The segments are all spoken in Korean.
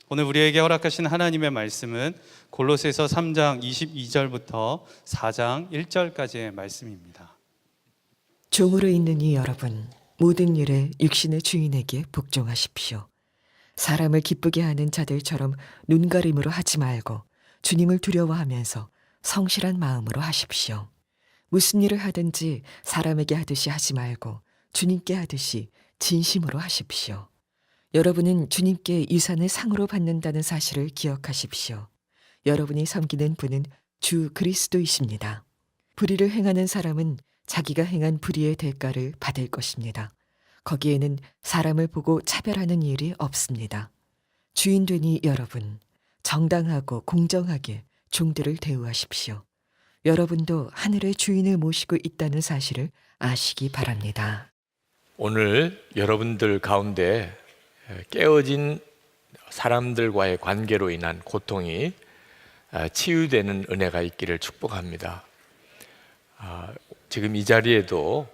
오늘 우리에게 허락하신 하나님의 말씀은 골로새서 3장 22절부터 4장 1절까지의 말씀입니다. 종으로 있는 이 여러분, 모든 일에 육신의 주인에게 복종하십시오. 사람을 기쁘게 하는 자들처럼 눈가림으로 하지 말고 주님을 두려워하면서 성실한 마음으로 하십시오. 무슨 일을 하든지 사람에게 하듯이 하지 말고 주님께 하듯이 진심으로 하십시오. 여러분은 주님께 유산을 상으로 받는다는 사실을 기억하십시오. 여러분이 섬기는 분은 주 그리스도이십니다. 불의를 행하는 사람은 자기가 행한 불의의 대가를 받을 것입니다. 거기에는 사람을 보고 차별하는 일이 없습니다. 주인 되니 여러분, 정당하고 공정하게 종들을 대우하십시오. 여러분도 하늘의 주인을 모시고 있다는 사실을 아시기 바랍니다. 오늘 여러분들 가운데 깨어진 사람들과의 관계로 인한 고통이 치유되는 은혜가 있기를 축복합니다. 지금 이 자리에도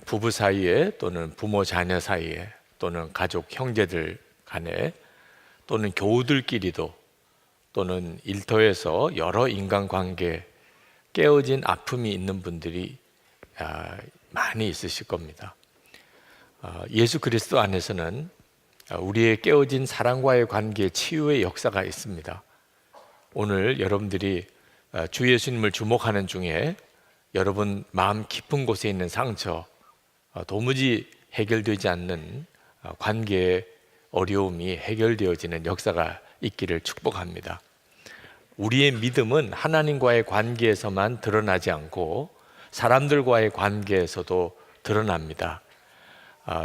부부 사이에 또는 부모 자녀 사이에 또는 가족 형제들 간에 또는 교우들끼리도 또는 일터에서 여러 인간관계 깨어진 아픔이 있는 분들이 많이 있으실 겁니다. 예수 그리스도 안에서는 우리의 깨어진 사랑과의 관계에 치유의 역사가 있습니다. 오늘 여러분들이 주 예수님을 주목하는 중에 여러분 마음 깊은 곳에 있는 상처, 도무지 해결되지 않는 관계의 어려움이 해결되어지는 역사가 있기를 축복합니다. 우리의 믿음은 하나님과의 관계에서만 드러나지 않고 사람들과의 관계에서도 드러납니다.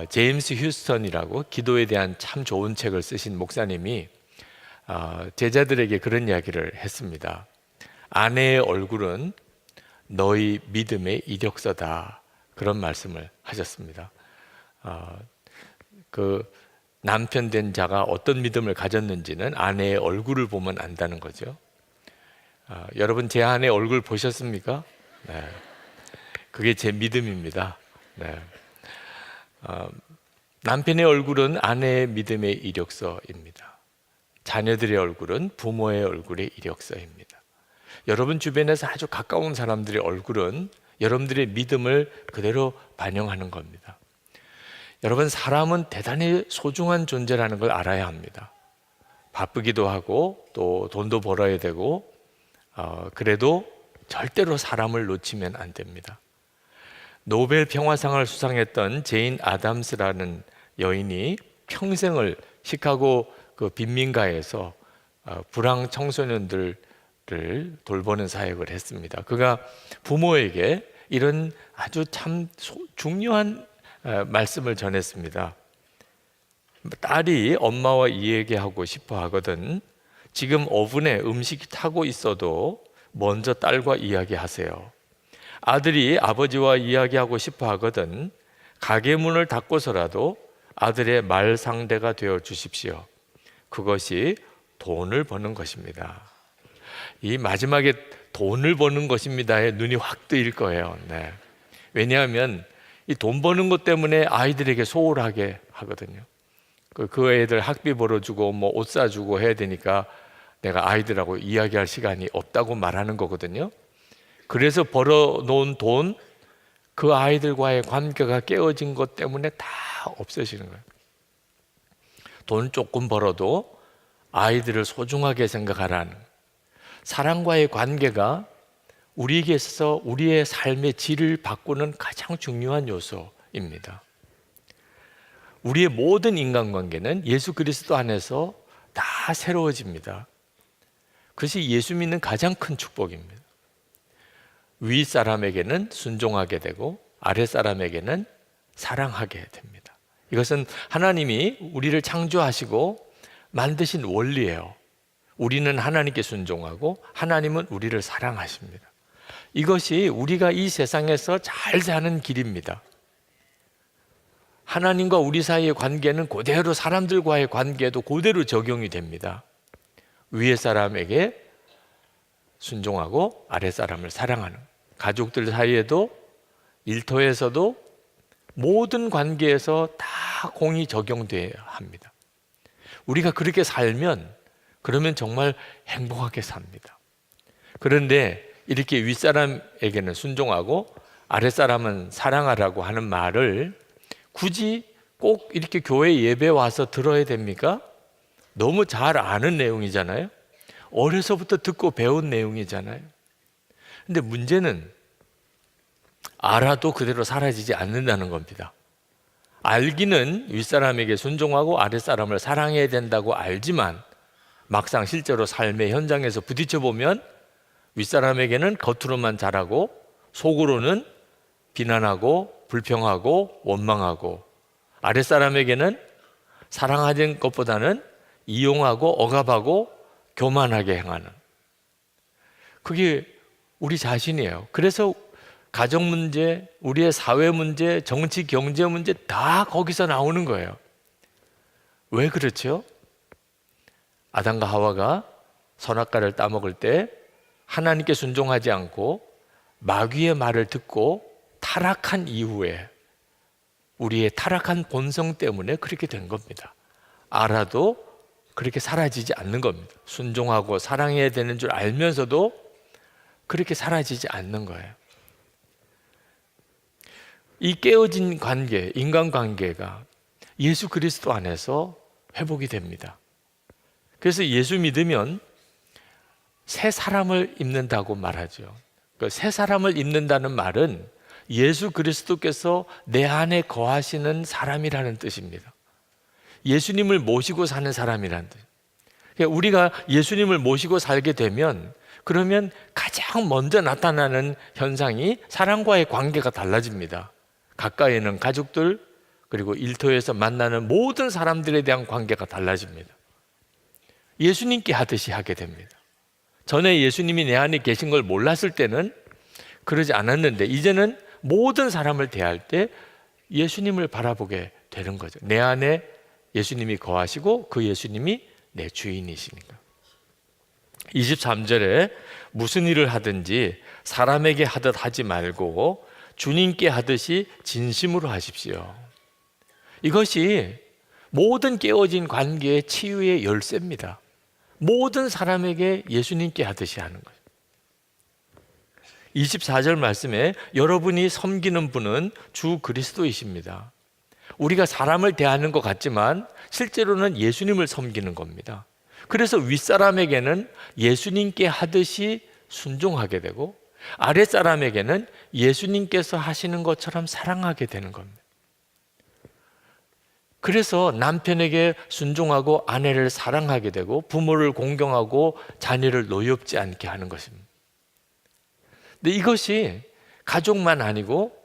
제임스 휴스턴이라고 기도에 대한 참 좋은 책을 쓰신 목사님이 제자들에게 그런 이야기를 했습니다. 아내의 얼굴은 너희 믿음의 이력서다, 그런 말씀을 하셨습니다. 그 남편 된 자가 어떤 믿음을 가졌는지는 아내의 얼굴을 보면 안다는 거죠. 여러분 제 아내 얼굴 보셨습니까? 네. 그게 제 믿음입니다. 네. 남편의 얼굴은 아내의 믿음의 이력서입니다. 자녀들의 얼굴은 부모의 얼굴의 이력서입니다. 여러분 주변에서 아주 가까운 사람들의 얼굴은 여러분들의 믿음을 그대로 반영하는 겁니다. 여러분, 사람은 대단히 소중한 존재라는 걸 알아야 합니다. 바쁘기도 하고 또 돈도 벌어야 되고 그래도 절대로 사람을 놓치면 안 됩니다. 노벨 평화상을 수상했던 제인 아담스라는 여인이 평생을 시카고 그 빈민가에서 불황 청소년들을 돌보는 사역을 했습니다. 그가 부모에게 이런 아주 참 중요한 말씀을 전했습니다. 딸이 엄마와 이야기하고 싶어 하거든 지금 오븐에 음식이 타고 있어도 먼저 딸과 이야기하세요. 아들이 아버지와 이야기하고 싶어 하거든 가게 문을 닫고서라도 아들의 말 상대가 되어 주십시오. 그것이 돈을 버는 것입니다. 이 마지막에 돈을 버는 것입니다에 눈이 확 뜨일 거예요. 네. 왜냐하면 이 돈 버는 것 때문에 아이들에게 소홀하게 하거든요. 그 애들 학비 벌어주고 뭐 옷 사주고 해야 되니까 내가 아이들하고 이야기할 시간이 없다고 말하는 거거든요. 그래서 벌어놓은 돈, 그 아이들과의 관계가 깨어진 것 때문에 다 없어지는 거예요. 돈 조금 벌어도 아이들을 소중하게 생각하라는, 사랑과의 관계가 우리에게 있어서 우리의 삶의 질을 바꾸는 가장 중요한 요소입니다. 우리의 모든 인간관계는 예수 그리스도 안에서 다 새로워집니다. 그것이 예수 믿는 가장 큰 축복입니다. 위 사람에게는 순종하게 되고 아래 사람에게는 사랑하게 됩니다. 이것은 하나님이 우리를 창조하시고 만드신 원리예요. 우리는 하나님께 순종하고 하나님은 우리를 사랑하십니다. 이것이 우리가 이 세상에서 잘 사는 길입니다. 하나님과 우리 사이의 관계는 그대로 사람들과의 관계도 그대로 적용이 됩니다. 위에 사람에게 순종하고 아래 사람을 사랑하는, 가족들 사이에도 일터에서도 모든 관계에서 다 공이 적용돼야 합니다. 우리가 그렇게 살면 그러면 정말 행복하게 삽니다. 그런데 이렇게 윗사람에게는 순종하고 아랫사람은 사랑하라고 하는 말을 굳이 꼭 이렇게 교회 예배 와서 들어야 됩니까? 너무 잘 아는 내용이잖아요. 어려서부터 듣고 배운 내용이잖아요. 근데 문제는 알아도 그대로 사라지지 않는다는 겁니다. 알기는 윗사람에게 순종하고 아랫사람을 사랑해야 된다고 알지만 막상 실제로 삶의 현장에서 부딪혀 보면 윗사람에게는 겉으로만 잘하고 속으로는 비난하고 불평하고 원망하고, 아랫사람에게는 사랑하는 것보다는 이용하고 억압하고 교만하게 행하는, 그게 우리 자신이에요. 그래서 가정 문제, 우리의 사회 문제, 정치 경제 문제 다 거기서 나오는 거예요. 왜 그렇죠? 아담과 하와가 선악과를 따먹을 때 하나님께 순종하지 않고 마귀의 말을 듣고 타락한 이후에 우리의 타락한 본성 때문에 그렇게 된 겁니다. 알아도 그렇게 사라지지 않는 겁니다. 순종하고 사랑해야 되는 줄 알면서도 그렇게 사라지지 않는 거예요. 이 깨어진 관계, 인간관계가 예수 그리스도 안에서 회복이 됩니다. 그래서 예수 믿으면 새 사람을 입는다고 말하죠. 그 새 사람을 입는다는 말은 예수 그리스도께서 내 안에 거하시는 사람이라는 뜻입니다. 예수님을 모시고 사는 사람이라는 뜻. 그러니까 우리가 예수님을 모시고 살게 되면 그러면 가장 먼저 나타나는 현상이 사람과의 관계가 달라집니다. 가까이 있는 가족들, 그리고 일터에서 만나는 모든 사람들에 대한 관계가 달라집니다. 예수님께 하듯이 하게 됩니다. 전에 예수님이 내 안에 계신 걸 몰랐을 때는 그러지 않았는데 이제는 모든 사람을 대할 때 예수님을 바라보게 되는 거죠. 내 안에 예수님이 거하시고 그 예수님이 내 주인이시니까. 23절에 무슨 일을 하든지 사람에게 하듯 하지 말고 주님께 하듯이 진심으로 하십시오. 이것이 모든 깨어진 관계의 치유의 열쇠입니다. 모든 사람에게 예수님께 하듯이 하는 거예요. 24절 말씀에 여러분이 섬기는 분은 주 그리스도이십니다. 우리가 사람을 대하는 것 같지만 실제로는 예수님을 섬기는 겁니다. 그래서 윗사람에게는 예수님께 하듯이 순종하게 되고 아랫사람에게는 예수님께서 하시는 것처럼 사랑하게 되는 겁니다. 그래서 남편에게 순종하고 아내를 사랑하게 되고 부모를 공경하고 자녀를 노엽지 않게 하는 것입니다. 근데 이것이 가족만 아니고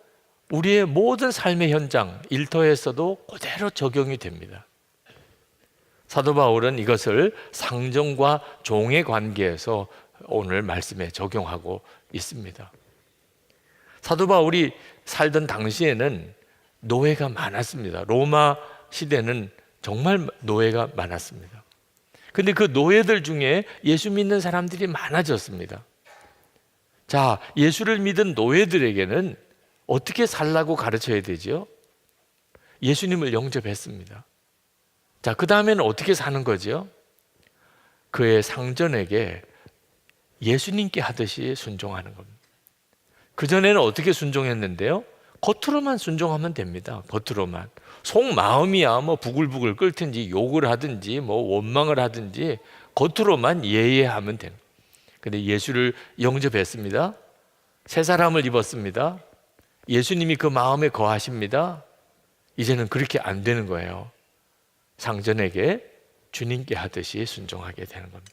우리의 모든 삶의 현장, 일터에서도 그대로 적용이 됩니다. 사도 바울은 이것을 상정과 종의 관계에서 오늘 말씀에 적용하고 있습니다. 사도 바울이 살던 당시에는 노예가 많았습니다. 로마 시대는 정말 노예가 많았습니다. 근데 그 노예들 중에 예수 믿는 사람들이 많아졌습니다. 자, 예수를 믿은 노예들에게는 어떻게 살라고 가르쳐야 되죠? 예수님을 영접했습니다. 자, 그 다음에는 어떻게 사는 거죠? 그의 상전에게 예수님께 하듯이 순종하는 겁니다. 그전에는 어떻게 순종했는데요? 겉으로만 순종하면 됩니다. 겉으로만. 속마음이야 뭐 부글부글 끓든지 욕을 하든지 뭐 원망을 하든지 겉으로만 예예하면 되는. 근데 예수를 영접했습니다. 새 사람을 입었습니다. 예수님이 그 마음에 거하십니다. 이제는 그렇게 안 되는 거예요. 상전에게 주님께 하듯이 순종하게 되는 겁니다.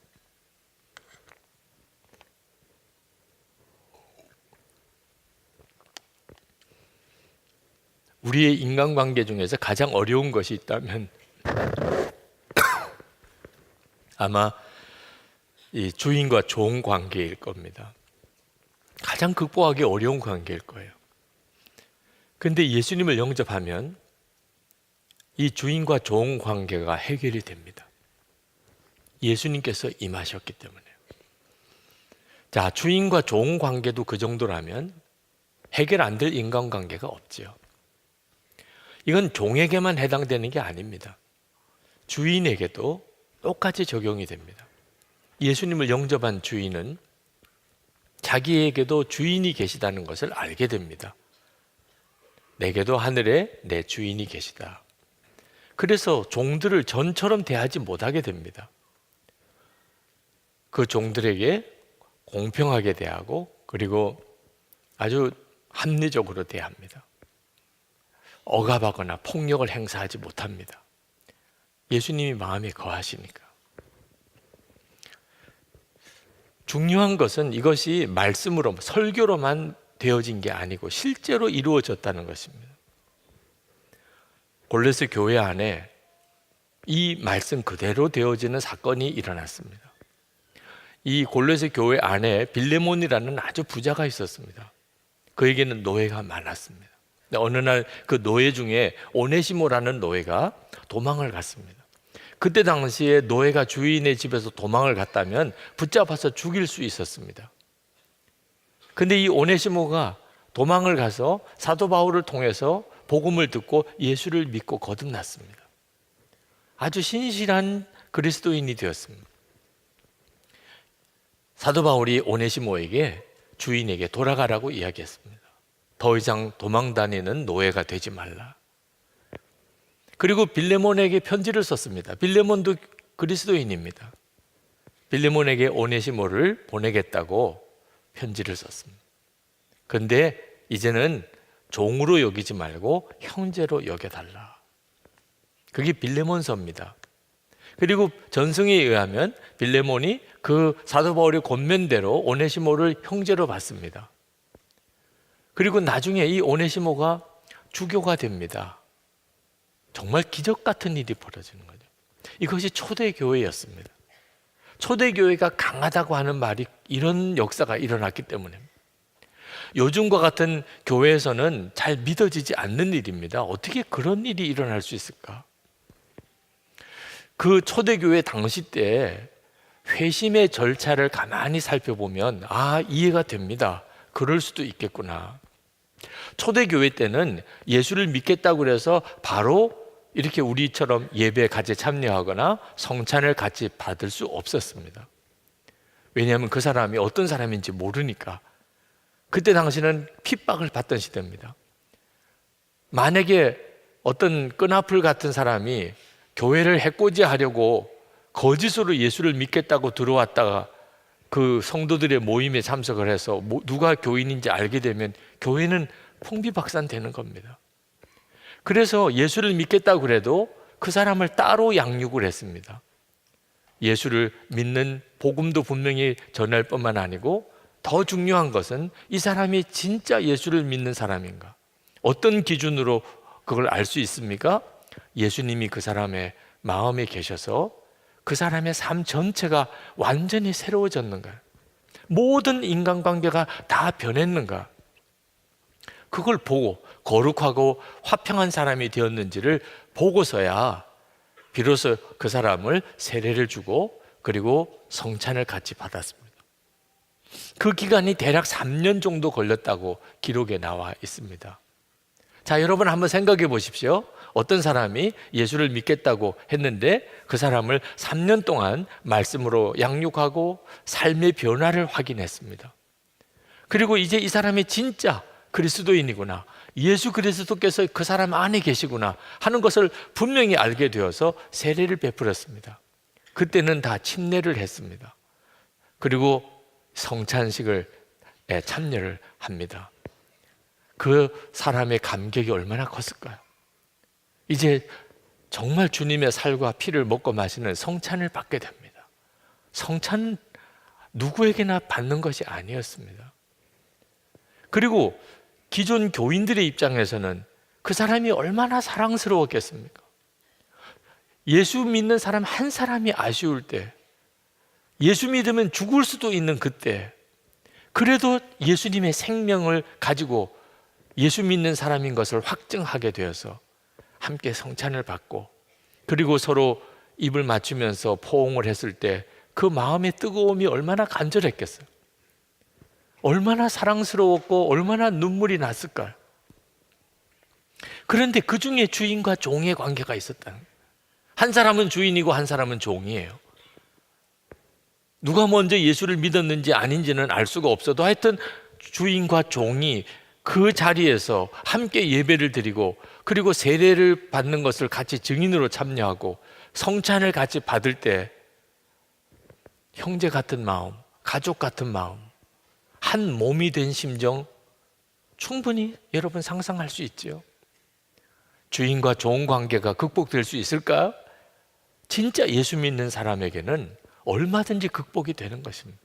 우리의 인간관계 중에서 가장 어려운 것이 있다면 아마 이 주인과 종 관계일 겁니다. 가장 극복하기 어려운 관계일 거예요. 그런데 예수님을 영접하면 이 주인과 종 관계가 해결이 됩니다. 예수님께서 임하셨기 때문에. 자, 주인과 종 관계도 그 정도라면 해결 안 될 인간관계가 없지요. 이건 종에게만 해당되는 게 아닙니다. 주인에게도 똑같이 적용이 됩니다. 예수님을 영접한 주인은 자기에게도 주인이 계시다는 것을 알게 됩니다. 내게도 하늘에 내 주인이 계시다. 그래서 종들을 전처럼 대하지 못하게 됩니다. 그 종들에게 공평하게 대하고 그리고 아주 합리적으로 대합니다. 억압하거나 폭력을 행사하지 못합니다. 예수님이 마음에 거하시니까. 중요한 것은 이것이 말씀으로, 설교로만 되어진 게 아니고 실제로 이루어졌다는 것입니다. 골로새 교회 안에 이 말씀 그대로 되어지는 사건이 일어났습니다. 이 골로새 교회 안에 빌레몬이라는 아주 부자가 있었습니다. 그에게는 노예가 많았습니다. 어느 날 그 노예 중에 오네시모라는 노예가 도망을 갔습니다. 그때 당시에 노예가 주인의 집에서 도망을 갔다면 붙잡아서 죽일 수 있었습니다. 근데 이 오네시모가 도망을 가서 사도 바울을 통해서 복음을 듣고 예수를 믿고 거듭났습니다. 아주 신실한 그리스도인이 되었습니다. 사도 바울이 오네시모에게 주인에게 돌아가라고 이야기했습니다. 더 이상 도망 다니는 노예가 되지 말라. 그리고 빌레몬에게 편지를 썼습니다. 빌레몬도 그리스도인입니다. 빌레몬에게 오네시모를 보내겠다고 편지를 썼습니다. 그런데 이제는 종으로 여기지 말고 형제로 여겨달라. 그게 빌레몬서입니다. 그리고 전승에 의하면 빌레몬이 그 사도 바울의 권면대로 오네시모를 형제로 받습니다. 그리고 나중에 이 오네시모가 주교가 됩니다. 정말 기적 같은 일이 벌어지는 거죠. 이것이 초대교회였습니다. 초대교회가 강하다고 하는 말이 이런 역사가 일어났기 때문에 요즘과 같은 교회에서는 잘 믿어지지 않는 일입니다. 어떻게 그런 일이 일어날 수 있을까? 그 초대교회 당시 때 회심의 절차를 가만히 살펴보면 이해가 됩니다. 그럴 수도 있겠구나. 초대교회 때는 예수를 믿겠다고 해서 바로 이렇게 우리처럼 예배에 같이 참여하거나 성찬을 같이 받을 수 없었습니다. 왜냐하면 그 사람이 어떤 사람인지 모르니까. 그때 당시는 핍박을 받던 시대입니다. 만약에 어떤 끈아풀 같은 사람이 교회를 해코지하려고 거짓으로 예수를 믿겠다고 들어왔다가 그 성도들의 모임에 참석을 해서 누가 교인인지 알게 되면 교회는 풍비박산되는 겁니다. 그래서 예수를 믿겠다고 그래도 그 사람을 따로 양육을 했습니다. 예수를 믿는 복음도 분명히 전할 뿐만 아니고 더 중요한 것은 이 사람이 진짜 예수를 믿는 사람인가? 어떤 기준으로 그걸 알 수 있습니까? 예수님이 그 사람의 마음에 계셔서 그 사람의 삶 전체가 완전히 새로워졌는가? 모든 인간관계가 다 변했는가? 그걸 보고 거룩하고 화평한 사람이 되었는지를 보고서야 비로소 그 사람을 세례를 주고 그리고 성찬을 같이 받았습니다. 그 기간이 대략 3년 정도 걸렸다고 기록에 나와 있습니다. 자, 여러분 한번 생각해 보십시오. 어떤 사람이 예수를 믿겠다고 했는데 그 사람을 3년 동안 말씀으로 양육하고 삶의 변화를 확인했습니다. 그리고 이제 이 사람이 진짜 그리스도인이구나, 예수 그리스도께서 그 사람 안에 계시구나 하는 것을 분명히 알게 되어서 세례를 베풀었습니다. 그때는 다 침례를 했습니다. 그리고 성찬식을 참여를 합니다. 그 사람의 감격이 얼마나 컸을까요? 이제 정말 주님의 살과 피를 먹고 마시는 성찬을 받게 됩니다. 성찬은 누구에게나 받는 것이 아니었습니다. 그리고 기존 교인들의 입장에서는 그 사람이 얼마나 사랑스러웠겠습니까? 예수 믿는 사람 한 사람이 아쉬울 때, 예수 믿으면 죽을 수도 있는 그때, 그래도 예수님의 생명을 가지고 예수 믿는 사람인 것을 확증하게 되어서 함께 성찬을 받고 그리고 서로 입을 맞추면서 포옹을 했을 때 그 마음의 뜨거움이 얼마나 간절했겠어요. 얼마나 사랑스러웠고 얼마나 눈물이 났을까요? 그런데 그 중에 주인과 종의 관계가 있었다는 거예요. 한 사람은 주인이고 한 사람은 종이에요. 누가 먼저 예수를 믿었는지 아닌지는 알 수가 없어도 하여튼 주인과 종이 그 자리에서 함께 예배를 드리고 그리고 세례를 받는 것을 같이 증인으로 참여하고 성찬을 같이 받을 때 형제 같은 마음, 가족 같은 마음, 한 몸이 된 심정 충분히 여러분 상상할 수 있지요. 주인과 종 관계가 극복될 수 있을까요? 진짜 예수 믿는 사람에게는 얼마든지 극복이 되는 것입니다.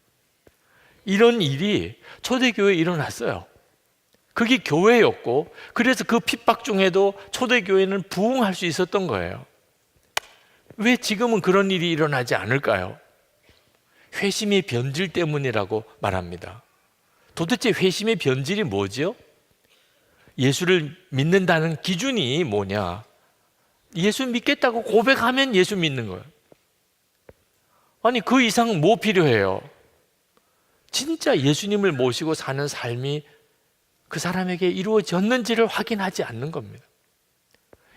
이런 일이 초대교회에 일어났어요. 그게 교회였고 그래서 그 핍박 중에도 초대교회는 부흥할 수 있었던 거예요. 왜 지금은 그런 일이 일어나지 않을까요? 회심의 변질 때문이라고 말합니다. 도대체 회심의 변질이 뭐지요? 예수를 믿는다는 기준이 뭐냐? 예수 믿겠다고 고백하면 예수 믿는 거예요. 아니 그 이상 뭐 필요해요? 진짜 예수님을 모시고 사는 삶이 그 사람에게 이루어졌는지를 확인하지 않는 겁니다.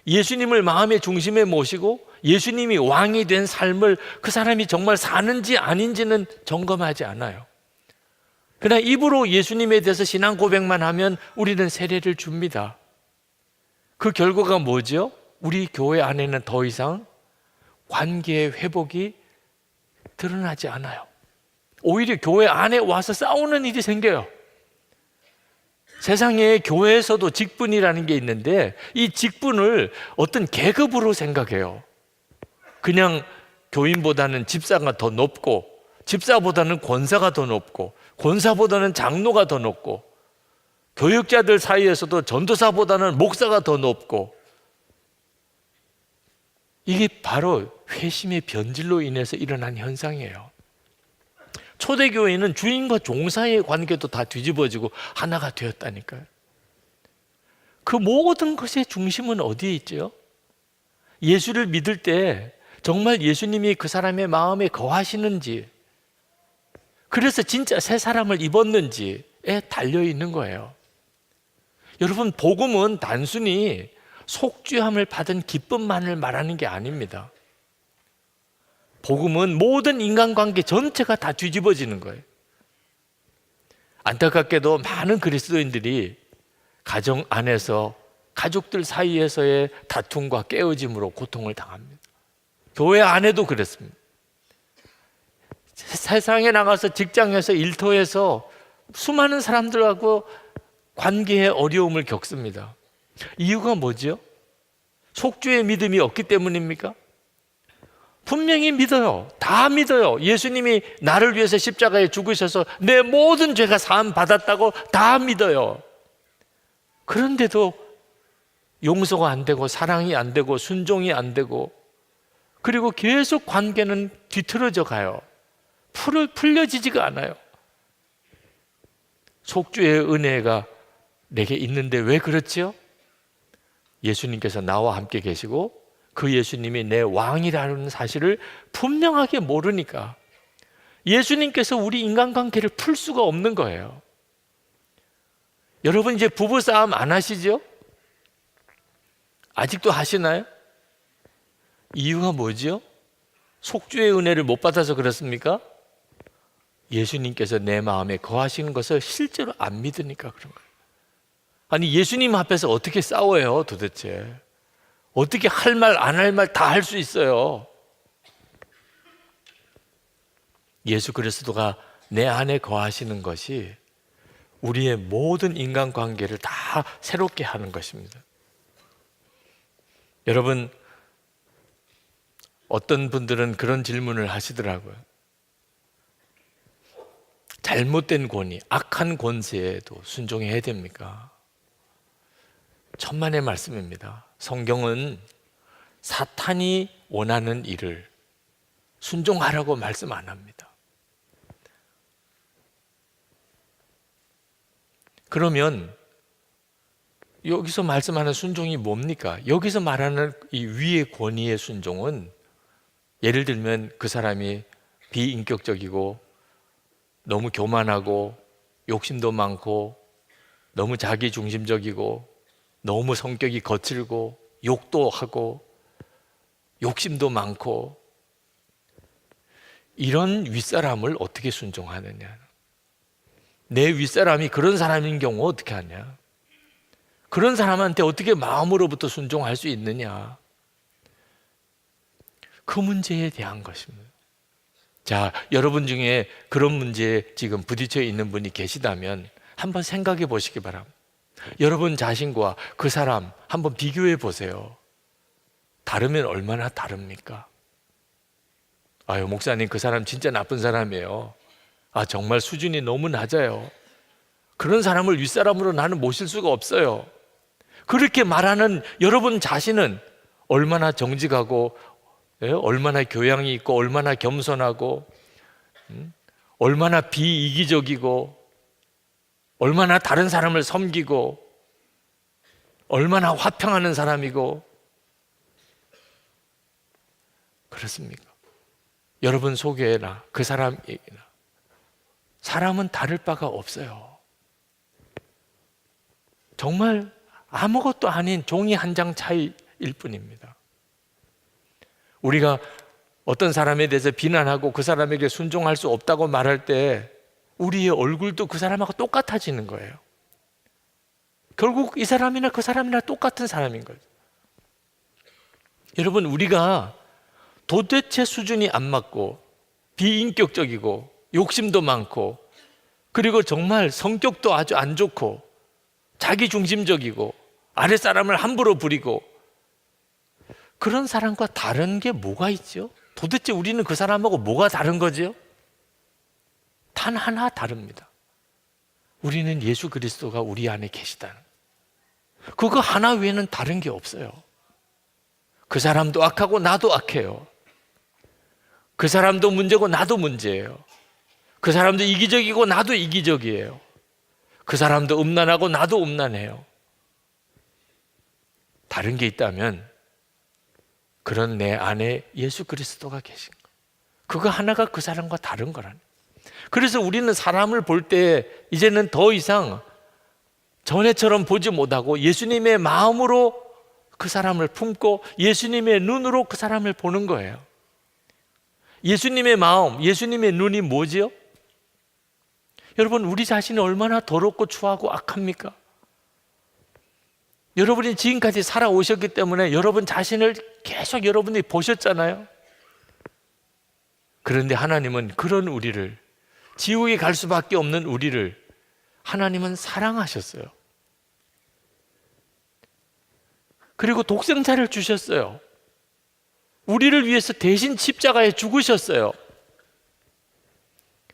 예수님을 마음의 중심에 모시고 예수님이 왕이 된 삶을 그 사람이 정말 사는지 아닌지는 점검하지 않아요. 그러나 입으로 예수님에 대해서 신앙 고백만 하면 우리는 세례를 줍니다. 그 결과가 뭐죠? 우리 교회 안에는 더 이상 관계의 회복이 드러나지 않아요. 오히려 교회 안에 와서 싸우는 일이 생겨요. 세상에 교회에서도 직분이라는 게 있는데 이 직분을 어떤 계급으로 생각해요. 그냥 교인보다는 집사가 더 높고 집사보다는 권사가 더 높고 권사보다는 장로가 더 높고 교육자들 사이에서도 전도사보다는 목사가 더 높고 이게 바로 회심의 변질로 인해서 일어난 현상이에요. 초대교회는 주인과 종 사이의 관계도 다 뒤집어지고 하나가 되었다니까요. 그 모든 것의 중심은 어디에 있죠? 예수를 믿을 때 정말 예수님이 그 사람의 마음에 거하시는지, 그래서 진짜 새 사람을 입었는지에 달려 있는 거예요. 여러분, 복음은 단순히 속죄함을 받은 기쁨만을 말하는 게 아닙니다. 복음은 모든 인간관계 전체가 다 뒤집어지는 거예요. 안타깝게도 많은 그리스도인들이 가정 안에서 가족들 사이에서의 다툼과 깨어짐으로 고통을 당합니다. 교회 안에도 그렇습니다. 세상에 나가서 직장에서 일터에서 수많은 사람들하고 관계의 어려움을 겪습니다. 이유가 뭐죠? 속죄의 믿음이 없기 때문입니까? 분명히 믿어요. 다 믿어요. 예수님이 나를 위해서 십자가에 죽으셔서 내 모든 죄가 사함 받았다고 다 믿어요. 그런데도 용서가 안 되고 사랑이 안 되고 순종이 안 되고 그리고 계속 관계는 뒤틀어져 가요. 풀려지지가 않아요. 속죄의 은혜가 내게 있는데 왜 그렇지요? 예수님께서 나와 함께 계시고 그 예수님이 내 왕이라는 사실을 분명하게 모르니까 예수님께서 우리 인간관계를 풀 수가 없는 거예요. 여러분 이제 부부싸움 안 하시죠? 아직도 하시나요? 이유가 뭐죠? 속죄의 은혜를 못 받아서 그렇습니까? 예수님께서 내 마음에 거하시는 것을 실제로 안 믿으니까 그런 거예요. 아니 예수님 앞에서 어떻게 싸워요 도대체? 어떻게 할 말 안 할 말 다 할 수 있어요? 예수 그리스도가 내 안에 거하시는 것이 우리의 모든 인간관계를 다 새롭게 하는 것입니다. 여러분, 어떤 분들은 그런 질문을 하시더라고요. 잘못된 권위, 악한 권세에도 순종해야 됩니까? 천만의 말씀입니다. 성경은 사탄이 원하는 일을 순종하라고 말씀 안 합니다. 그러면 여기서 말씀하는 순종이 뭡니까? 여기서 말하는 이 위의 권위의 순종은 예를 들면 그 사람이 비인격적이고 너무 교만하고 욕심도 많고 너무 자기중심적이고 너무 성격이 거칠고 욕도 하고 욕심도 많고, 이런 윗사람을 어떻게 순종하느냐. 내 윗사람이 그런 사람인 경우 어떻게 하냐. 그런 사람한테 어떻게 마음으로부터 순종할 수 있느냐. 그 문제에 대한 것입니다. 자, 여러분 중에 그런 문제에 지금 부딪혀 있는 분이 계시다면 한번 생각해 보시기 바랍니다. 여러분 자신과 그 사람 한번 비교해 보세요. 다르면 얼마나 다릅니까? 아유, 목사님, 그 사람 진짜 나쁜 사람이에요. 아, 정말 수준이 너무 낮아요. 그런 사람을 윗사람으로 나는 모실 수가 없어요. 그렇게 말하는 여러분 자신은 얼마나 정직하고, 얼마나 교양이 있고, 얼마나 겸손하고, 얼마나 비이기적이고, 얼마나 다른 사람을 섬기고, 얼마나 화평하는 사람이고, 그렇습니까? 여러분 속에나 그 사람이나 사람은 다를 바가 없어요. 정말 아무것도 아닌 종이 한 장 차이일 뿐입니다. 우리가 어떤 사람에 대해서 비난하고 그 사람에게 순종할 수 없다고 말할 때 우리의 얼굴도 그 사람하고 똑같아지는 거예요. 결국 이 사람이나 그 사람이나 똑같은 사람인 거죠. 여러분, 우리가 도대체 수준이 안 맞고 비인격적이고 욕심도 많고, 그리고 정말 성격도 아주 안 좋고 자기중심적이고 아랫사람을 함부로 부리고, 그런 사람과 다른 게 뭐가 있죠? 도대체 우리는 그 사람하고 뭐가 다른 거죠? 단 하나 다릅니다. 우리는 예수 그리스도가 우리 안에 계시다는, 그거 하나 외에는 다른 게 없어요. 그 사람도 악하고 나도 악해요. 그 사람도 문제고 나도 문제예요. 그 사람도 이기적이고 나도 이기적이에요. 그 사람도 음란하고 나도 음란해요. 다른 게 있다면 그런 내 안에 예수 그리스도가 계신 거, 그거 하나가 그 사람과 다른 거라는. 그래서 우리는 사람을 볼 때 이제는 더 이상 전에처럼 보지 못하고 예수님의 마음으로 그 사람을 품고 예수님의 눈으로 그 사람을 보는 거예요. 예수님의 마음, 예수님의 눈이 뭐지요? 여러분, 우리 자신이 얼마나 더럽고 추하고 악합니까? 여러분이 지금까지 살아오셨기 때문에 여러분 자신을 계속 여러분이 보셨잖아요. 그런데 하나님은 그런 우리를, 지옥에 갈 수밖에 없는 우리를 하나님은 사랑하셨어요. 그리고 독생자를 주셨어요. 우리를 위해서 대신 십자가에 죽으셨어요.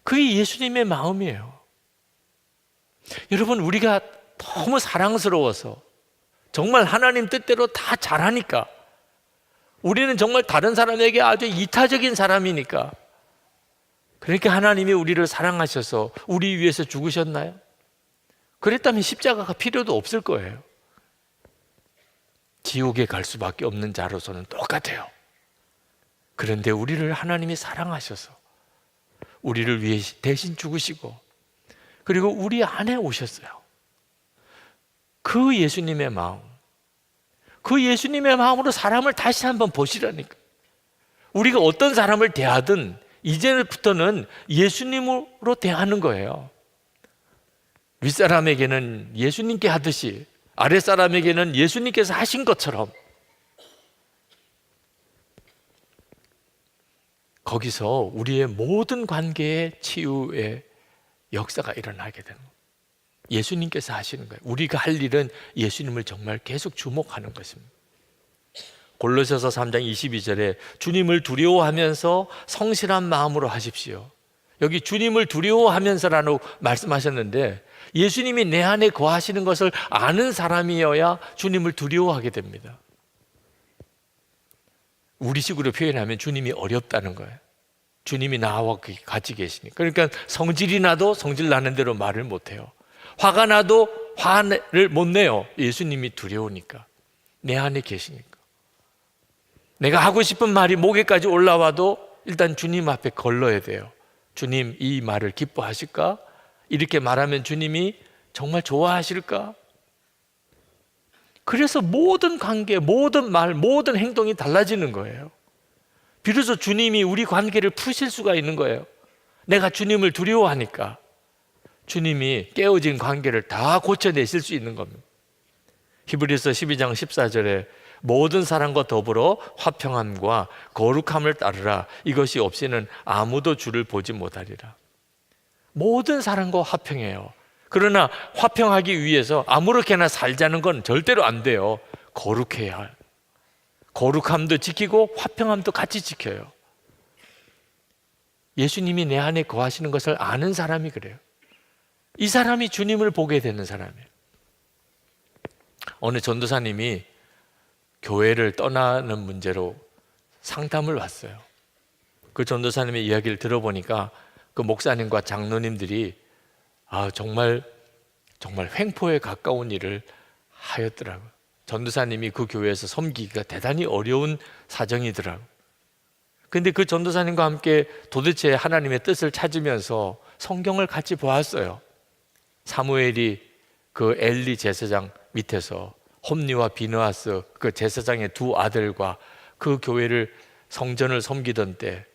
그게 예수님의 마음이에요. 여러분, 우리가 너무 사랑스러워서 정말 하나님 뜻대로 다 잘하니까, 우리는 정말 다른 사람에게 아주 이타적인 사람이니까, 그러니까 하나님이 우리를 사랑하셔서 우리 위해서 죽으셨나요? 그랬다면 십자가가 필요도 없을 거예요. 지옥에 갈 수밖에 없는 자로서는 똑같아요. 그런데 우리를 하나님이 사랑하셔서 우리를 위해 대신 죽으시고, 그리고 우리 안에 오셨어요. 그 예수님의 마음, 그 예수님의 마음으로 사람을 다시 한번 보시라니까. 우리가 어떤 사람을 대하든 이제부터는 예수님으로 대하는 거예요. 윗사람에게는 예수님께 하듯이 아랫사람에게는 예수님께서 하신 것처럼, 거기서 우리의 모든 관계의 치유의 역사가 일어나게 되는 거예요. 예수님께서 하시는 거예요. 우리가 할 일은 예수님을 정말 계속 주목하는 것입니다. 골로새서 3장 22절에 주님을 두려워하면서 성실한 마음으로 하십시오. 여기 주님을 두려워하면서라고 말씀하셨는데, 예수님이 내 안에 거하시는 것을 아는 사람이어야 주님을 두려워하게 됩니다. 우리식으로 표현하면 주님이 어렵다는 거예요. 주님이 나와 같이 계시니까. 그러니까 성질이 나도 성질 나는 대로 말을 못해요. 화가 나도 화를 못 내요. 예수님이 두려우니까, 내 안에 계시니까. 내가 하고 싶은 말이 목에까지 올라와도 일단 주님 앞에 걸러야 돼요. 주님, 이 말을 기뻐하실까? 이렇게 말하면 주님이 정말 좋아하실까? 그래서 모든 관계, 모든 말, 모든 행동이 달라지는 거예요. 비로소 주님이 우리 관계를 푸실 수가 있는 거예요. 내가 주님을 두려워하니까 주님이 깨어진 관계를 다 고쳐내실 수 있는 겁니다. 히브리서 12장 14절에 모든 사람과 더불어 화평함과 거룩함을 따르라. 이것이 없이는 아무도 주를 보지 못하리라. 모든 사람과 화평해요. 그러나 화평하기 위해서 아무렇게나 살자는 건 절대로 안 돼요. 거룩해야 해요. 거룩함도 지키고 화평함도 같이 지켜요. 예수님이 내 안에 거하시는 것을 아는 사람이 그래요. 이 사람이 주님을 보게 되는 사람이에요. 어느 전도사님이 교회를 떠나는 문제로 상담을 왔어요. 그 전도사님의 이야기를 들어보니까 그 목사님과 장로님들이 정말 횡포에 가까운 일을 하였더라고요. 전도사님이 그 교회에서 섬기기가 대단히 어려운 사정이더라고요. 근데 그 전도사님과 함께 도대체 하나님의 뜻을 찾으면서 성경을 같이 보았어요. 사무엘이 그 엘리 제사장 밑에서 홈리와 비느하스 그 제사장의 두 아들과 그 교회를 성전을 섬기던 때,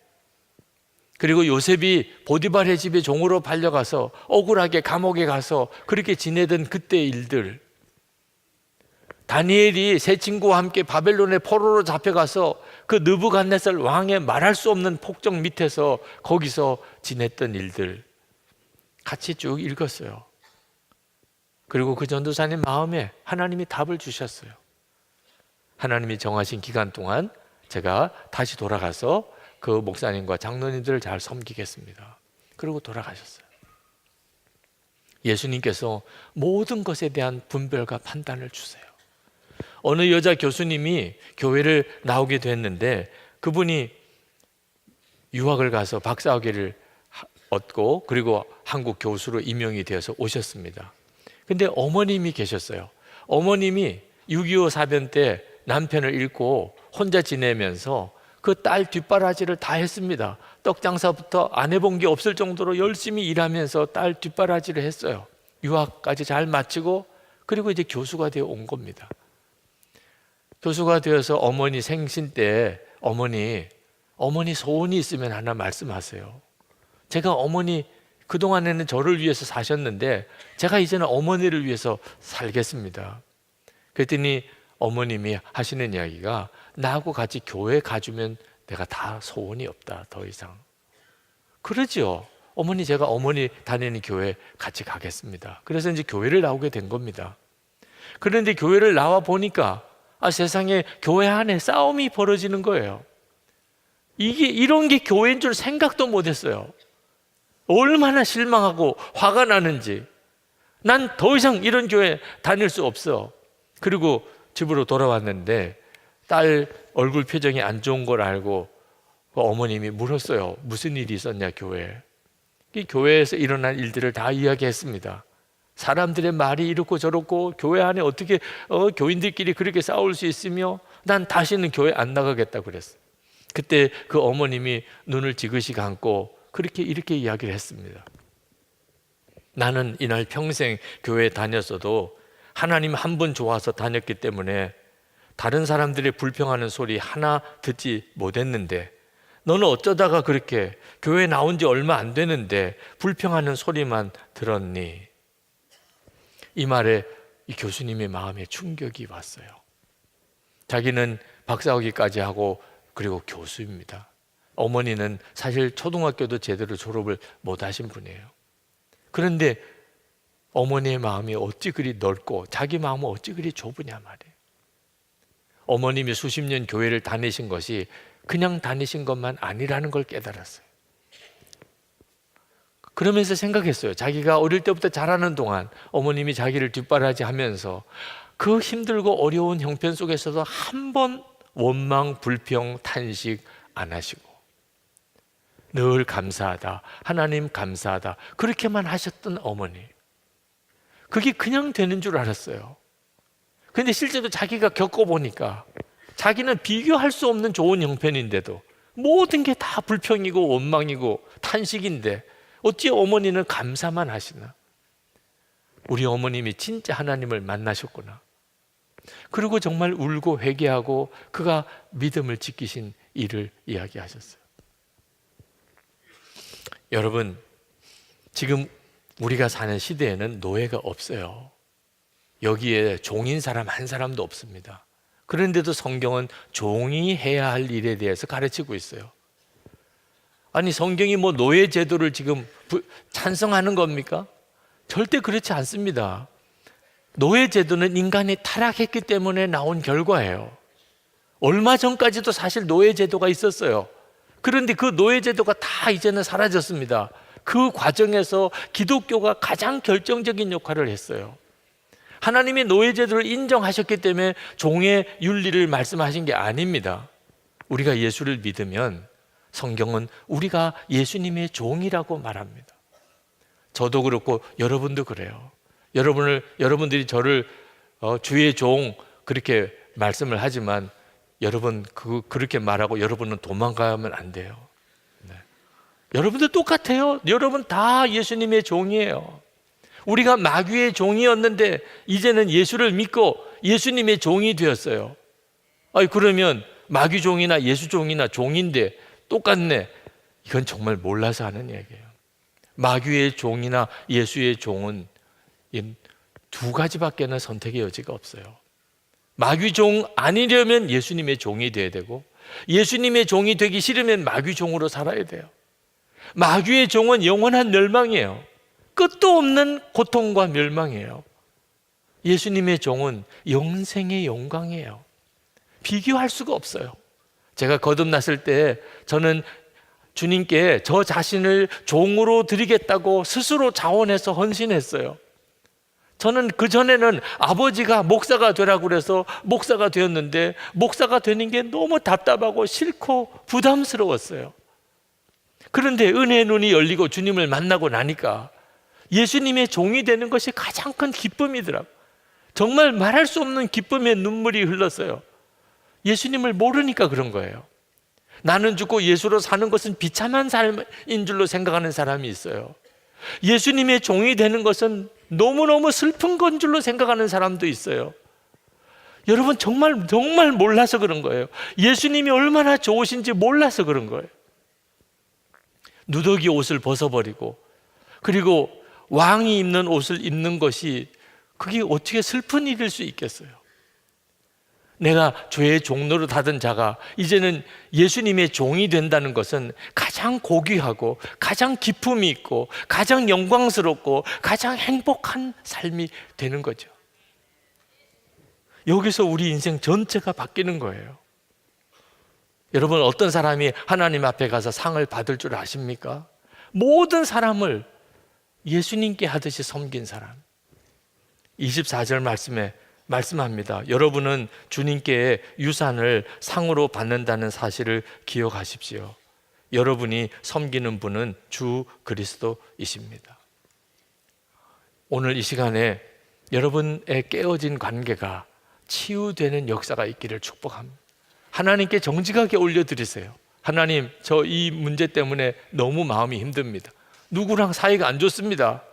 그리고 요셉이 보디발의 집에 종으로 팔려가서 억울하게 감옥에 가서 그렇게 지내던 그때의 일들, 다니엘이 세 친구와 함께 바벨론의 포로로 잡혀가서 그 느부갓네살 왕의 말할 수 없는 폭정 밑에서 거기서 지냈던 일들 같이 쭉 읽었어요. 그리고 그 전도사님 마음에 하나님이 답을 주셨어요. 하나님이 정하신 기간 동안 제가 다시 돌아가서 그 목사님과 장로님들을 잘 섬기겠습니다. 그리고 돌아가셨어요. 예수님께서 모든 것에 대한 분별과 판단을 주세요. 어느 여자 교수님이 교회를 나오게 됐는데 그분이 유학을 가서 박사학위를 얻고 그리고 한국 교수로 임용이 되어서 오셨습니다. 근데 어머님이 계셨어요. 어머님이 6.25 사변 때 남편을 잃고 혼자 지내면서 그 딸 뒷바라지를 다 했습니다. 떡 장사부터 안 해본 게 없을 정도로 열심히 일하면서 딸 뒷바라지를 했어요. 유학까지 잘 마치고 그리고 이제 교수가 되어 온 겁니다. 교수가 되어서 어머니 생신 때 어머니 소원이 있으면 하나 말씀하세요. 제가 어머니 그동안에는 저를 위해서 사셨는데 제가 이제는 어머니를 위해서 살겠습니다. 그랬더니 어머님이 하시는 이야기가 나하고 같이 교회 가주면 내가 다 소원이 없다 더 이상. 그러죠. 어머니 제가 어머니 다니는 교회 같이 가겠습니다. 그래서 이제 교회를 나오게 된 겁니다. 그런데 교회를 나와 보니까 세상에 교회 안에 싸움이 벌어지는 거예요. 이런 게 교회인 줄 생각도 못했어요. 얼마나 실망하고 화가 나는지. 난 더 이상 이런 교회 다닐 수 없어. 그리고 집으로 돌아왔는데 딸 얼굴 표정이 안 좋은 걸 알고 어머님이 물었어요. 무슨 일이 있었냐 교회에. 이 교회에서 일어난 일들을 다 이야기했습니다. 사람들의 말이 이렇고 저렇고 교회 안에 어떻게 교인들끼리 그렇게 싸울 수 있으며 난 다시는 교회 안 나가겠다고 그랬어요. 그때 그 어머님이 눈을 지그시 감고 이렇게 이야기를 했습니다. 나는 이날 평생 교회에 다녔어도 하나님 한 분 좋아서 다녔기 때문에 다른 사람들의 불평하는 소리 하나 듣지 못했는데 너는 어쩌다가 그렇게 교회 나온 지 얼마 안 되는데 불평하는 소리만 들었니? 이 말에 이 교수님의 마음에 충격이 왔어요. 자기는 박사학위까지 하고 그리고 교수입니다. 어머니는 사실 초등학교도 제대로 졸업을 못 하신 분이에요. 그런데 어머니의 마음이 어찌 그리 넓고 자기 마음은 어찌 그리 좁으냐 말이에요. 어머님이 수십 년 교회를 다니신 것이 그냥 다니신 것만 아니라는 걸 깨달았어요. 그러면서 생각했어요. 자기가 어릴 때부터 자라는 동안 어머님이 자기를 뒷바라지 하면서 그 힘들고 어려운 형편 속에서도 한 번 원망, 불평, 탄식 안 하시고 늘 감사하다, 하나님 감사하다 그렇게만 하셨던 어머니. 그게 그냥 되는 줄 알았어요. 근데 실제로 자기가 겪어보니까 자기는 비교할 수 없는 좋은 형편인데도 모든 게 다 불평이고 원망이고 탄식인데 어찌 어머니는 감사만 하시나? 우리 어머님이 진짜 하나님을 만나셨구나. 그리고 정말 울고 회개하고 그가 믿음을 지키신 일을 이야기하셨어요. 여러분, 지금 우리가 사는 시대에는 노예가 없어요. 여기에 종인 사람 한 사람도 없습니다. 그런데도 성경은 종이 해야 할 일에 대해서 가르치고 있어요. 아니, 성경이 뭐 노예 제도를 지금 찬성하는 겁니까? 절대 그렇지 않습니다. 노예 제도는 인간이 타락했기 때문에 나온 결과예요. 얼마 전까지도 사실 노예 제도가 있었어요. 그런데 그 노예 제도가 다 이제는 사라졌습니다. 그 과정에서 기독교가 가장 결정적인 역할을 했어요. 하나님이 노예 제도를 인정하셨기 때문에 종의 윤리를 말씀하신 게 아닙니다. 우리가 예수를 믿으면 성경은 우리가 예수님의 종이라고 말합니다. 저도 그렇고 여러분도 그래요. 여러분들이 저를 주의 종 그렇게 말씀을 하지만 여러분 그렇게 말하고 여러분은 도망가면 안 돼요. 네. 여러분들 똑같아요. 여러분 다 예수님의 종이에요. 우리가 마귀의 종이었는데 이제는 예수를 믿고 예수님의 종이 되었어요. 아니, 그러면 마귀 종이나 예수 종이나 종인데 똑같네. 이건 정말 몰라서 하는 얘기예요. 마귀의 종이나 예수의 종은 이 두 가지밖에는 선택의 여지가 없어요. 마귀 종 아니려면 예수님의 종이 돼야 되고, 예수님의 종이 되기 싫으면 마귀 종으로 살아야 돼요. 마귀의 종은 영원한 멸망이에요. 끝도 없는 고통과 멸망이에요. 예수님의 종은 영생의 영광이에요. 비교할 수가 없어요. 제가 거듭났을 때 저는 주님께 저 자신을 종으로 드리겠다고 스스로 자원해서 헌신했어요. 저는 그전에는 아버지가 목사가 되라고 그래서 목사가 되었는데 목사가 되는 게 너무 답답하고 싫고 부담스러웠어요. 그런데 은혜의 눈이 열리고 주님을 만나고 나니까 예수님의 종이 되는 것이 가장 큰 기쁨이더라고요. 정말 말할 수 없는 기쁨의 눈물이 흘렀어요. 예수님을 모르니까 그런 거예요. 나는 죽고 예수로 사는 것은 비참한 삶인 줄로 생각하는 사람이 있어요. 예수님의 종이 되는 것은 너무너무 슬픈 건 줄로 생각하는 사람도 있어요. 여러분 정말 몰라서 그런 거예요. 예수님이 얼마나 좋으신지 몰라서 그런 거예요. 누더기 옷을 벗어버리고 그리고 왕이 입는 옷을 입는 것이 그게 어떻게 슬픈 일일 수 있겠어요? 내가 죄의 종로로 하던 자가 이제는 예수님의 종이 된다는 것은 가장 고귀하고 가장 기쁨이 있고 가장 영광스럽고 가장 행복한 삶이 되는 거죠. 여기서 우리 인생 전체가 바뀌는 거예요. 여러분, 어떤 사람이 하나님 앞에 가서 상을 받을 줄 아십니까? 모든 사람을 예수님께 하듯이 섬긴 사람. 24절 말씀에 말씀합니다. 여러분은 주님께 유산을 상으로 받는다는 사실을 기억하십시오. 여러분이 섬기는 분은 주 그리스도이십니다. 오늘 이 시간에 여러분의 깨어진 관계가 치유되는 역사가 있기를 축복합니다. 하나님께 정직하게 올려드리세요. 하나님, 저 이 문제 때문에 너무 마음이 힘듭니다. 누구랑 사이가 안 좋습니다.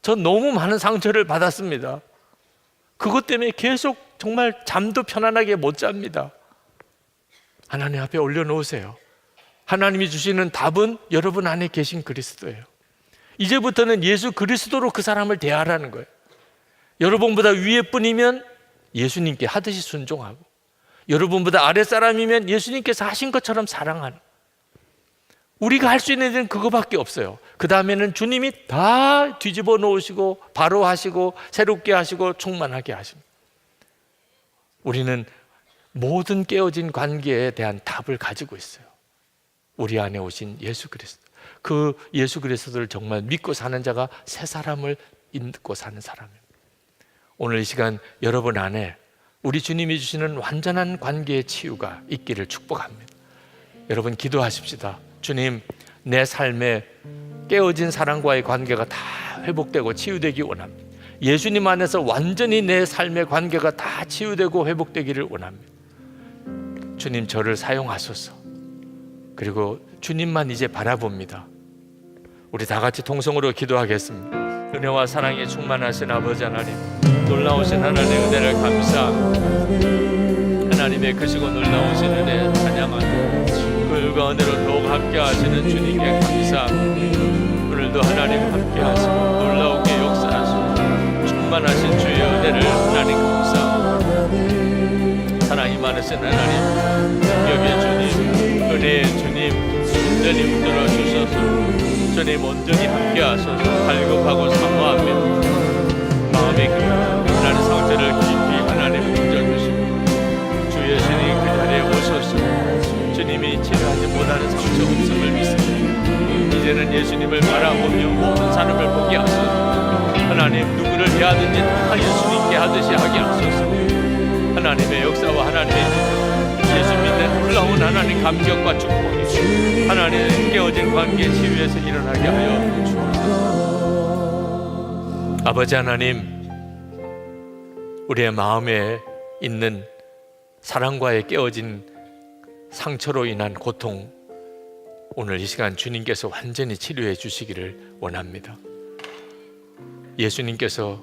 전 너무 많은 상처를 받았습니다. 그것 때문에 계속 정말 잠도 편안하게 못 잡니다. 하나님 앞에 올려놓으세요. 하나님이 주시는 답은 여러분 안에 계신 그리스도예요. 이제부터는 예수 그리스도로 그 사람을 대하라는 거예요. 여러분보다 위에 분이면 예수님께 하듯이 순종하고, 여러분보다 아랫사람이면 예수님께서 하신 것처럼 사랑하는, 우리가 할 수 있는 일은 그거밖에 없어요. 그 다음에는 주님이 다 뒤집어 놓으시고 바로 하시고 새롭게 하시고 충만하게 하십니다. 우리는 모든 깨어진 관계에 대한 답을 가지고 있어요. 우리 안에 오신 예수 그리스도. 그 예수 그리스도를 정말 믿고 사는 자가 새 사람을 믿고 사는 사람입니다. 오늘 이 시간 여러분 안에 우리 주님이 주시는 완전한 관계의 치유가 있기를 축복합니다. 여러분 기도하십시다. 주님, 내 삶에 깨어진 사랑과의 관계가 다 회복되고 치유되기 원합니다. 예수님 안에서 완전히 내 삶의 관계가 다 치유되고 회복되기를 원합니다. 주님, 저를 사용하소서. 그리고 주님만 이제 바라봅니다. 우리 다 같이 통성으로 기도하겠습니다. 은혜와 사랑에 충만하신 아버지 하나님, 놀라우신 하나님의 은혜를 감사합니다. 하나님의 크시고 놀라우신 은혜 찬양합니다. 긍휼과 은혜로 더욱 함께 하시는 주님께 감사합니다. 오늘도 하나님 함께 하시고 놀라우게 역사하시고 충만하신 주의 은혜를 하나님 감사합니다. 사랑이 많으신 하나님, 능력의 주님, 은혜의 주님, 온전히 붙들어 주셔서 주님 온전히 함께 하셔서 발급하고 사모합니다. 마음의 하나님 상처를 깊이 하나님 던져주시고 주 예수님 그 자리에 오셔서 주님이 치료하지 못하는 상처 없음을 믿습니다. 이제는 예수님을 바라보며 모든 사람을 보게 하소서. 하나님 누구를 대하든지 다 예수님께 하듯이 하게 하소서. 하나님의 역사와 하나님의 예수 믿는 놀라운 하나님 감격과 축복이 하나님의 깨어진 관계 치유에서 일어나게 하여 주옵소서. 아버지 하나님, 우리의 마음에 있는 사랑과의 깨어진 상처로 인한 고통, 오늘 이 시간 주님께서 완전히 치료해 주시기를 원합니다. 예수님께서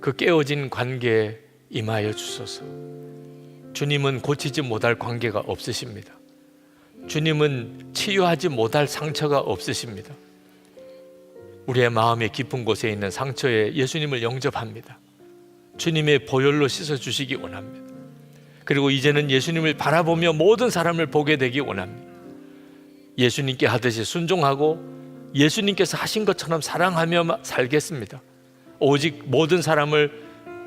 그 깨어진 관계에 임하여 주소서. 주님은 고치지 못할 관계가 없으십니다. 주님은 치유하지 못할 상처가 없으십니다. 우리의 마음의 깊은 곳에 있는 상처에 예수님을 영접합니다. 주님의 보혈로 씻어주시기 원합니다. 그리고 이제는 예수님을 바라보며 모든 사람을 보게 되기 원합니다. 예수님께 하듯이 순종하고 예수님께서 하신 것처럼 사랑하며 살겠습니다. 오직 모든 사람을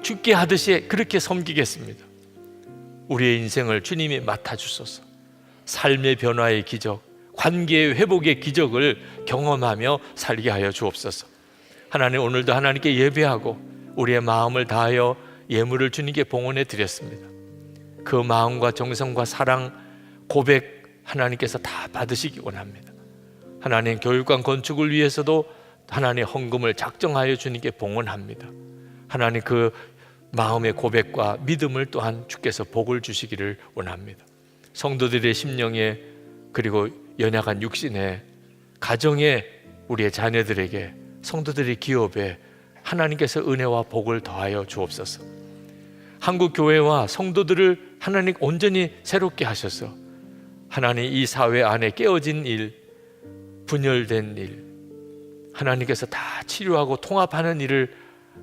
죽게 하듯이 그렇게 섬기겠습니다. 우리의 인생을 주님이 맡아주소서. 삶의 변화의 기적, 관계의 회복의 기적을 경험하며 살게 하여 주옵소서. 하나님, 오늘도 하나님께 예배하고 우리의 마음을 다하여 예물을 주님께 봉헌해 드렸습니다. 그 마음과 정성과 사랑, 고백 하나님께서 다 받으시기 원합니다. 하나님, 교육관 건축을 위해서도 하나님 헌금을 작정하여 주님께 봉헌합니다. 하나님, 그 마음의 고백과 믿음을 또한 주께서 복을 주시기를 원합니다. 성도들의 심령에, 그리고 연약한 육신에, 가정에, 우리의 자녀들에게, 성도들의 기업에 하나님께서 은혜와 복을 더하여 주옵소서. 한국 교회와 성도들을 하나님 온전히 새롭게 하셔서 하나님 이 사회 안에 깨어진 일, 분열된 일, 하나님께서 다 치료하고 통합하는 일을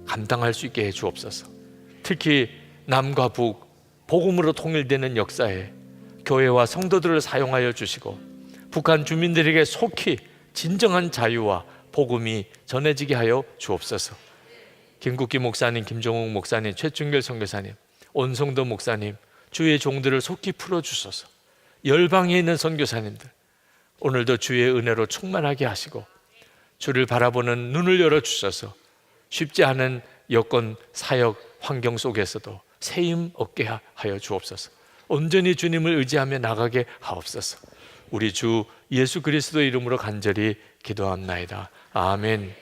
감당할 수 있게 해 주옵소서. 특히 남과 북 복음으로 통일되는 역사에 교회와 성도들을 사용하여 주시고 북한 주민들에게 속히 진정한 자유와 복음이 전해지게 하여 주옵소서. 김국기 목사님, 김종욱 목사님, 최충결 선교사님, 온성도 목사님, 주의 종들을 속히 풀어주소서. 열방에 있는 선교사님들, 오늘도 주의 은혜로 충만하게 하시고 주를 바라보는 눈을 열어주셔서 쉽지 않은 여건, 사역, 환경 속에서도 세임 얻게 하여 주옵소서. 온전히 주님을 의지하며 나가게 하옵소서. 우리 주 예수 그리스도 이름으로 간절히 기도합나이다. 아멘.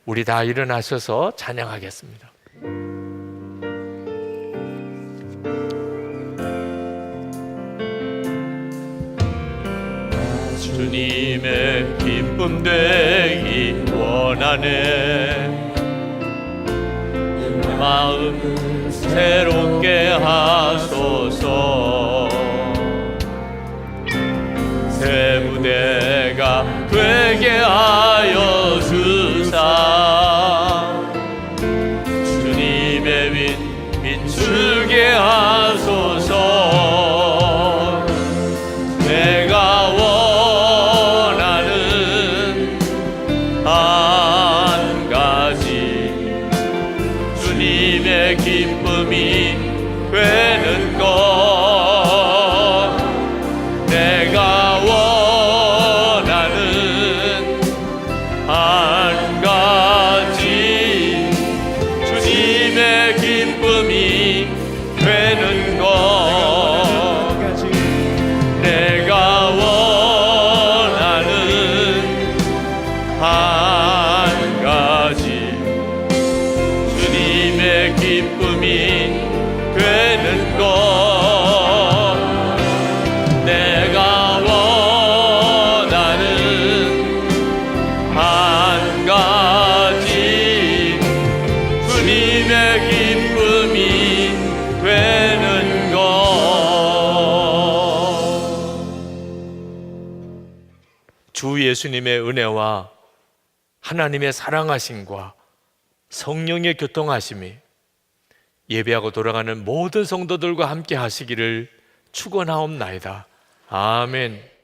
우리 다 일어나셔서 찬양하겠습니다. 주님의 기쁨 되기 원하네. 마음 새롭게 하소서. 새 무대가 되게 하여 주사. 주님의 빛 비추게 하소서. 내가 원하는 한 가지, 주님의 기쁨이 되는 것. 내가 원하는 한 가지, 주님의 기쁨이 되는 것. 내가 원하는 한 가지, 주님의 기쁨이 되는 것. 내가 원하는 한 가지, 주님의 기쁨이 되는 것. 예수님의 은혜와 하나님의 사랑하심과 성령의 교통하심이 예배하고 돌아가는 모든 성도들과 함께 하시기를 축원하옵나이다. 아멘.